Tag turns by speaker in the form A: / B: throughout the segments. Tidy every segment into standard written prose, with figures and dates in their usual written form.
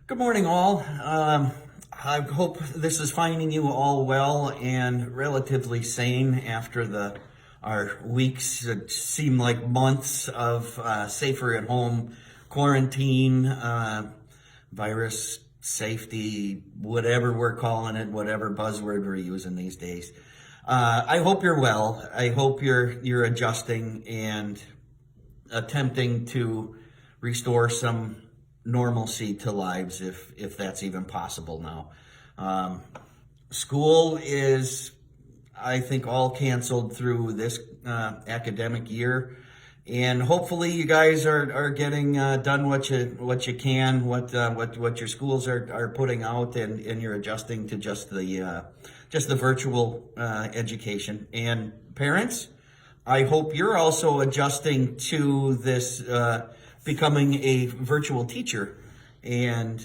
A: Good morning, all. I hope this is finding you all well and relatively sane after our weeks that seem like months of safer at home quarantine, virus safety, whatever we're calling it, whatever buzzword we're using these days. I hope you're well. I hope you're adjusting and attempting to restore some normalcy to lives if that's even possible now. School is, I think, all canceled through this academic year, and hopefully you guys are getting done what you can, what your schools are putting out, and you're adjusting to just the virtual education. And parents, I hope you're also adjusting to this becoming a virtual teacher and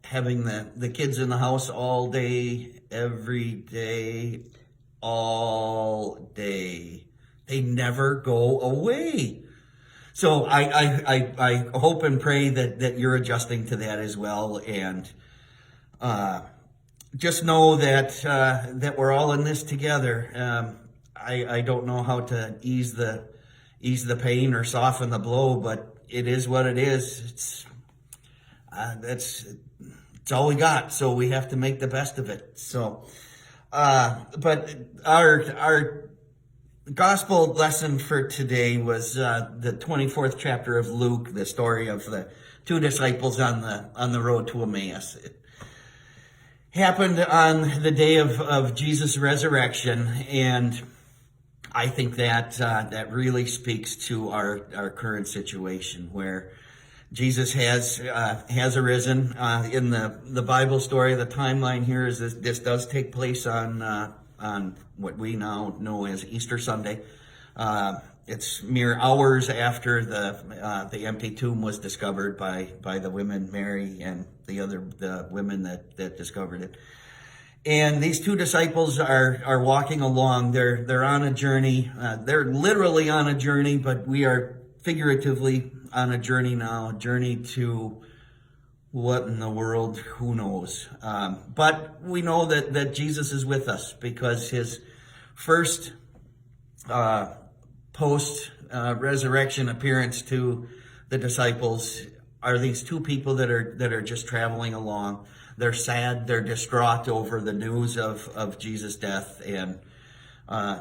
A: having the kids in the house all day, every day, all day. They never go away. So I hope and pray that you're adjusting to that as well, and just know that we're all in this together. I don't know how to ease the pain or soften the blow, but it is what it is. It's all we got, so we have to make the best of it. So, but our gospel lesson for today was the 24th chapter of Luke, the story of the two disciples on the road to Emmaus. It happened on the day of Jesus' resurrection, and I think that really speaks to our current situation where Jesus has arisen. In the Bible story, the timeline here is this does take place on what we now know as Easter Sunday. It's mere hours after the empty tomb was discovered by the women, Mary and the women that discovered it. And these two disciples are walking along. They're on a journey. They're literally on a journey, but we are figuratively on a journey now. A journey to what in the world? Who knows? But we know that Jesus is with us because his first post resurrection appearance to the disciples are these two people that are just traveling along. They're sad, they're distraught over the news of Jesus' death, and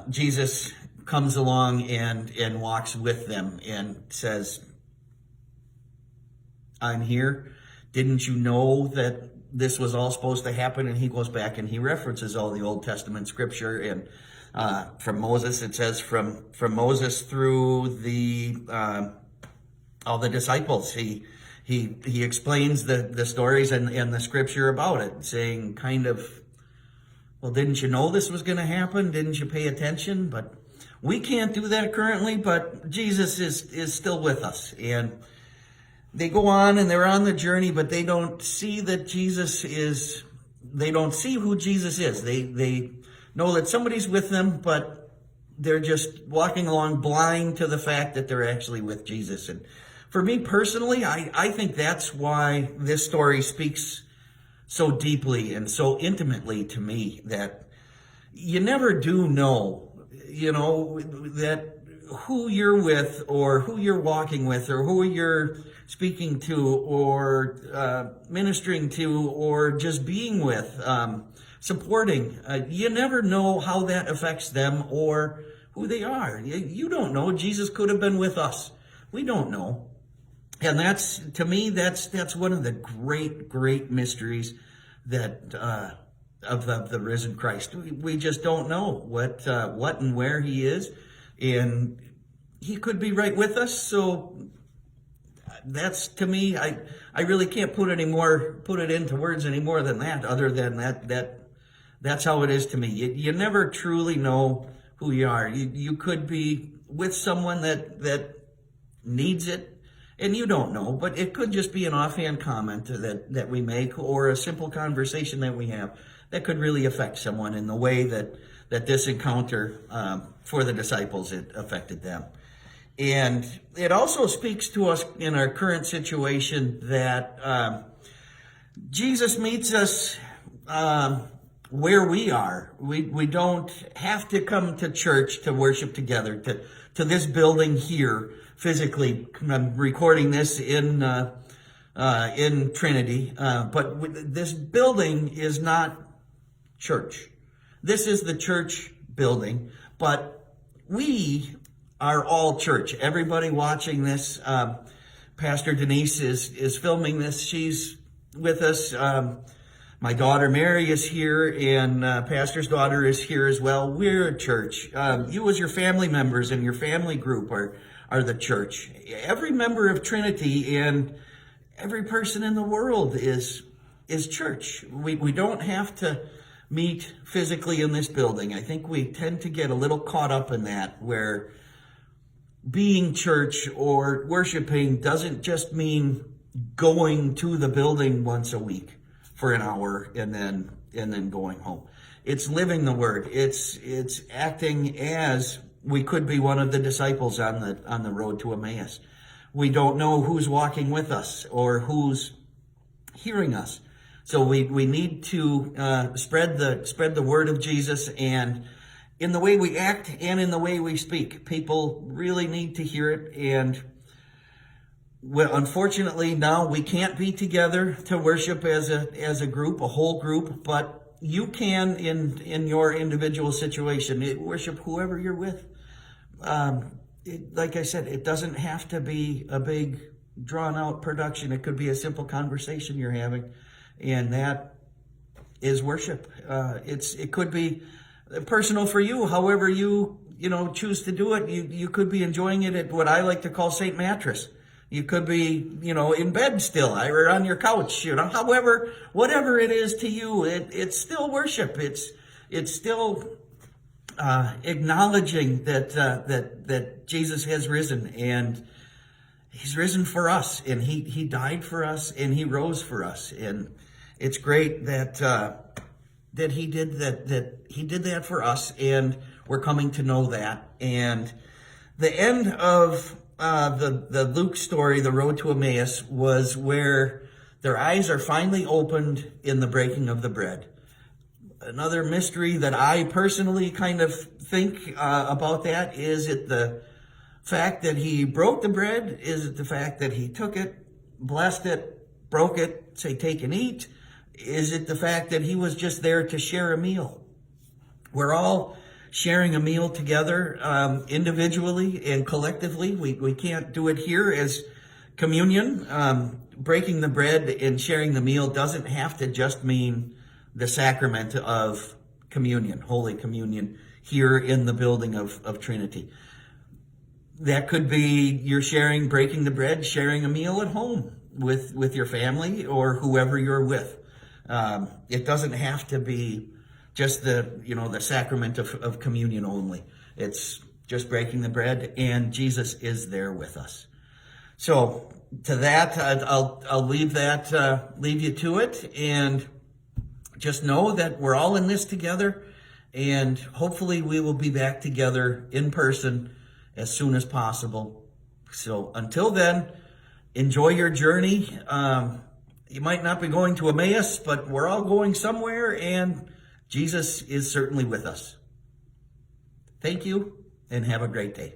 A: Jesus comes along and walks with them and says, "I'm here. Didn't you know that this was all supposed to happen?" And he goes back and he references all the Old Testament scripture, and from Moses, it says from Moses through all the disciples. He explains the stories and the scripture about it, saying kind of, well, didn't you know this was going to happen? Didn't you pay attention? But we can't do that currently, but Jesus is still with us. And they go on and they're on the journey, but they don't see that they don't see who Jesus is. They know that somebody's with them, but they're just walking along blind to the fact that they're actually with Jesus. And for me personally, I think that's why this story speaks so deeply and so intimately to me, that you never do know, that who you're with or who you're walking with or who you're speaking to or ministering to or just being with, supporting. You never know how that affects them or who they are. You don't know. Jesus could have been with us. We don't know. And to me, that's one of the great mysteries that of the risen Christ. We just don't know what and where he is, and he could be right with us. So that's, to me, I really can't put it into words any more than that. Other than that's how it is to me. You never truly know who you are. You could be with someone that needs it, and you don't know, but it could just be an offhand comment that we make or a simple conversation that we have that could really affect someone in the way that this encounter for the disciples, it affected them. And it also speaks to us in our current situation that Jesus meets us where we are. We don't have to come to church to worship together, to this building here physically. I'm recording this in Trinity, but this building is not church. This is the church building, but we are all church. Everybody watching this, Pastor Denise is filming this. She's with us. My daughter Mary is here, and Pastor's daughter is here as well. We're a church. You as your family members and your family group are the church. Every member of Trinity and every person in the world is church. We don't have to meet physically in this building. I think we tend to get a little caught up in that, where being church or worshiping doesn't just mean going to the building once a week for an hour and then going home. It's living the word. It's acting as we could be one of the disciples on the road to Emmaus. We don't know who's walking with us or who's hearing us. So we need to spread the word of Jesus, and in the way we act and in the way we speak. People really need to hear it. And well, unfortunately, now we can't be together to worship as a group, a whole group, but you can in your individual situation worship whoever you're with. Like I said, it doesn't have to be a big drawn out production. It could be a simple conversation you're having, and that is worship. It could be personal for you, however you choose to do it. You could be enjoying it at what I like to call St. Mattress. You could be, in bed still, or on your couch, however, whatever it is to you, it's still worship. It's still acknowledging that Jesus has risen, and he's risen for us, and he died for us, and he rose for us. And it's great that he did that for us, and we're coming to know that. And the end of the Luke story, the road to Emmaus, was where their eyes are finally opened in the breaking of the bread. Another mystery that I personally kind of think about that, is it the fact that he broke the bread? Is it the fact that he took it, blessed it, broke it, say, take and eat? Is it the fact that he was just there to share a meal? We're all sharing a meal together, individually and collectively. We can't do it here as communion. Breaking the bread and sharing the meal doesn't have to just mean the sacrament of communion, Holy Communion, here in the building of Trinity. That could be you're breaking the bread, sharing a meal at home with your family or whoever you're with. It doesn't have to be just the sacrament of communion only. It's just breaking the bread, and Jesus is there with us. So to that, I'll leave you to it, and just know that we're all in this together, and hopefully we will be back together in person as soon as possible. So until then, enjoy your journey. You might not be going to Emmaus, but we're all going somewhere, and Jesus is certainly with us. Thank you, and have a great day.